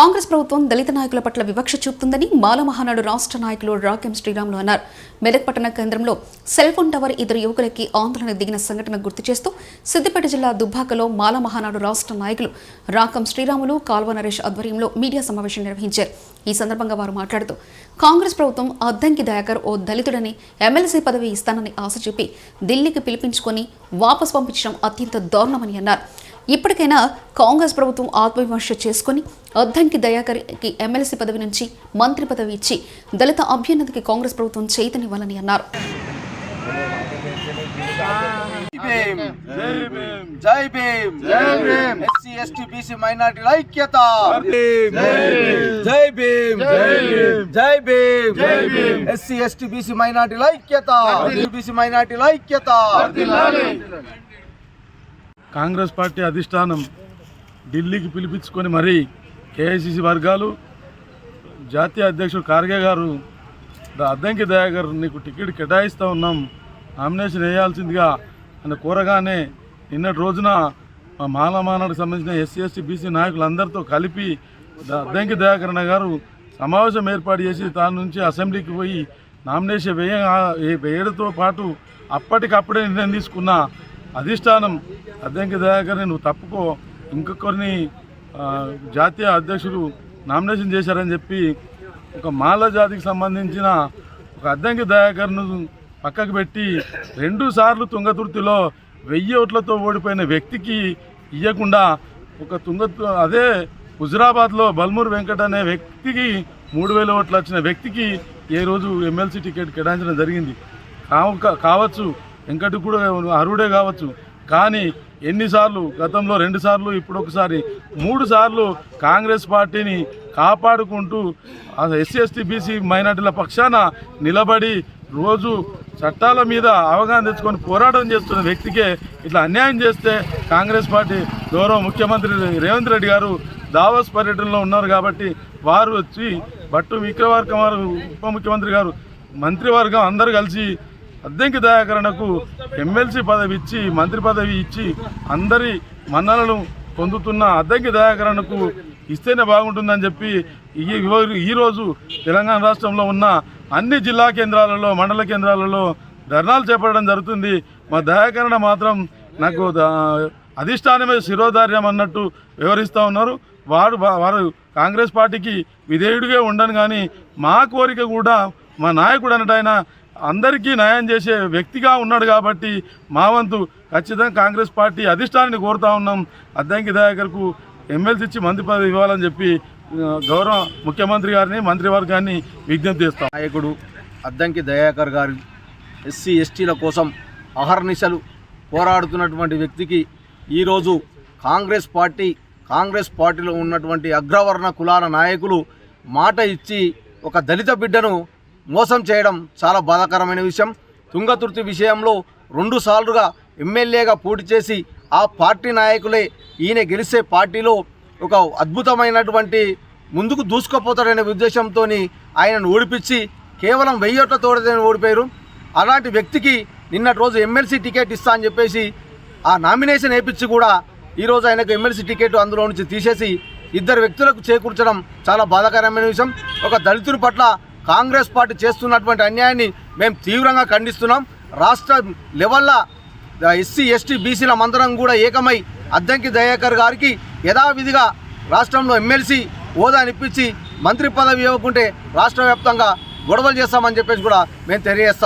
కాంగ్రెస్ ప్రభుత్వం దళిత నాయకుల పట్ల వివక్ష చూపుతుందని మాల మహానాడు రాష్ట్ర నాయకులు రాకెం శ్రీరాములు అన్నారు. మెదక్ పట్టణ కేంద్రంలో సెల్ ఫోన్ టవర్ ఇద్దరు యువకులకి ఆందోళన దిగిన సంఘటన గుర్తు చేస్తూ సిద్దిపేట జిల్లా దుబ్బాకలో మాల మహానాడు రాష్ట్ర నాయకులు రాకెం శ్రీరాములు, కాల్వ నరేష్ ఆధ్వర్యంలో మీడియా సమావేశం నిర్వహించారు. ఈ సందర్భంగా వారు మాట్లాడుతూ కాంగ్రెస్ ప్రభుత్వం అద్దంకి దయాకర్ ఓ దళితుడని ఎమ్మెల్సీ పదవి ఇస్తానని ఆశ చెప్పి ఢిల్లీకి పిలిపించుకొని వాపసు పంపించడం అత్యంత దారుణమని అన్నారు. ఇప్పటికైనా కాంగ్రెస్ ప్రభుత్వం ఆత్మవిమర్శ చేసుకుని అద్దంకి దయాకర్కి ఎమ్మెల్సీ పదవి నుంచి మంత్రి పదవి ఇచ్చి దళిత అభ్యున్నతికి కాంగ్రెస్ ప్రభుత్వం చేతనివ్వాలని అన్నారు. కాంగ్రెస్ పార్టీ అధిష్టానం ఢిల్లీకి పిలిపించుకొని మరీ కేఐసిసి వర్గాలు, జాతీయ అధ్యక్షుడు ఖార్గే గారు అద్దంకి దయాకర్ నీకు టికెట్ కేటాయిస్తూ ఉన్నాం, నామినేషన్ వేయాల్సిందిగా అని కోరగానే నిన్నటి రోజున మాల మానాడుకు సంబంధించిన ఎస్సీ ఎస్టీ బీసీ నాయకులందరితో కలిపి అద్దంకి దయాకర్ గారు సమావేశం ఏర్పాటు చేసి దాని నుంచి అసెంబ్లీకి పోయి నామినేషన్ వేయడంతో పాటు అప్పటికప్పుడే నిర్ణయం తీసుకున్న అధిష్టానం అద్దంకి దయాకర్ని నువ్వు తప్పుకో, ఇంకొకరిని జాతీయ అధ్యక్షుడు నామినేషన్ చేశారని చెప్పి ఒక మాల జాతికి సంబంధించిన ఒక అద్దంకి దయాకర్ను పక్కకు పెట్టి 2 సార్లు తుంగతుర్తిలో 1000 ఓట్లతో ఓడిపోయిన వ్యక్తికి ఇవ్వకుండా అదే హుజురాబాద్లో బల్మూర్ వెంకట్ అనే వ్యక్తికి 3000 ఓట్లు వచ్చిన వ్యక్తికి ఏ రోజు ఎమ్మెల్సీ టికెట్ కేటాయించడం జరిగింది కావచ్చు. వెంకట్ కూడా అర్హుడే కావచ్చు. కానీ ఎన్నిసార్లు గతంలో 2 సార్లు, ఇప్పుడు ఒకసారి 3 సార్లు కాంగ్రెస్ పార్టీని కాపాడుకుంటూ ఎస్సీ ఎస్టీ బీసీ మైనార్టీల పక్షాన నిలబడి రోజు చట్టాల మీద అవగాహన తెచ్చుకొని పోరాటం చేస్తున్న వ్యక్తికే ఇట్లా అన్యాయం చేస్తే కాంగ్రెస్ పార్టీ గౌరవ ముఖ్యమంత్రి రేవంత్ రెడ్డి గారు దావోస్ పర్యటనలో ఉన్నారు కాబట్టి వారు వచ్చి భట్టు విక్రమార్క వారు, ఉప ముఖ్యమంత్రి గారు, మంత్రివర్గం అందరూ కలిసి అద్దంకి దయాకరణకు ఎమ్మెల్సీ పదవి ఇచ్చి మంత్రి పదవి ఇచ్చి అందరి మన్ననలను పొందుతున్న అద్దంకి దయాకరణకు ఇస్తేనే బాగుంటుందని చెప్పి ఈరోజు తెలంగాణ రాష్ట్రంలో ఉన్న అన్ని జిల్లా కేంద్రాలలో, మండల కేంద్రాలలో ధర్నాలు చేపట్టడం జరుగుతుంది. మా దయాకరణ మాత్రం నాకు అధిష్టానమే శిరోధార్యం అన్నట్టు వివరిస్తూ ఉన్నారు. వారు కాంగ్రెస్ పార్టీకి విధేయుడిగా ఉండను, కానీ మా కోరిక కూడా మా నాయకుడు అన్నట్టు అందరికీ న్యాయం చేసే వ్యక్తిగా ఉన్నాడు కాబట్టి మా వంతు ఖచ్చితంగా కాంగ్రెస్ పార్టీ అధిష్టానాన్ని కోరుతా ఉన్నాం. అద్దంకి దయాకర్కు ఎమ్మెల్సీ ఇచ్చి మంత్రి పదవి ఇవ్వాలని చెప్పి గౌరవ ముఖ్యమంత్రి గారిని, మంత్రివర్గాన్ని విజ్ఞప్తి చేస్తాం. నాయకుడు అద్దంకి దయాకర్ గారు ఎస్సీ ఎస్టీల కోసం అహర్నిశలు పోరాడుతున్నటువంటి వ్యక్తికి ఈరోజు కాంగ్రెస్ పార్టీలో ఉన్నటువంటి అగ్రవర్ణ కులాల నాయకులు మాట ఇచ్చి ఒక దళిత బిడ్డను మోసం చేయడం చాలా బాధాకరమైన విషయం. తుంగతుర్తి విషయంలో 2 సార్లుగా ఎమ్మెల్యేగా పోటీ చేసి ఆ పార్టీ నాయకులే ఈయన గెలిస్తే పార్టీలో ఒక అద్భుతమైనటువంటి ముందుకు దూసుకుపోతాడనే ఉద్దేశంతో ఆయనను ఓడిపించి కేవలం 1000 ఓట్లతో ఓడిపోయారు. అలాంటి వ్యక్తికి నిన్నటి రోజు ఎమ్మెల్సీ టికెట్ ఇస్తా అని చెప్పేసి ఆ నామినేషన్ వేయించి కూడా ఈరోజు ఆయనకు ఎమ్మెల్సీ టికెట్ అందులో నుంచి తీసేసి 2 వ్యక్తులకు చేకూర్చడం చాలా బాధాకరమైన విషయం. ఒక దళితుడి పట్ల కాంగ్రెస్ పార్టీ చేస్తున్నటువంటి అన్యాయాన్ని మేము తీవ్రంగా ఖండిస్తున్నాం. రాష్ట్ర లెవెల్లో ఎస్సీ ఎస్టీ బీసీల మందరం కూడా ఏకమై అద్దంకి దయాకర్ గారికి యథావిధిగా రాష్ట్రంలో ఎమ్మెల్సీ హోదాని ఇప్పించి మంత్రి పదవి ఇవ్వకుంటే రాష్ట్ర వ్యాప్తంగా గొడవలు చేస్తామని చెప్పేసి కూడా మేము తెలియజేస్తాం.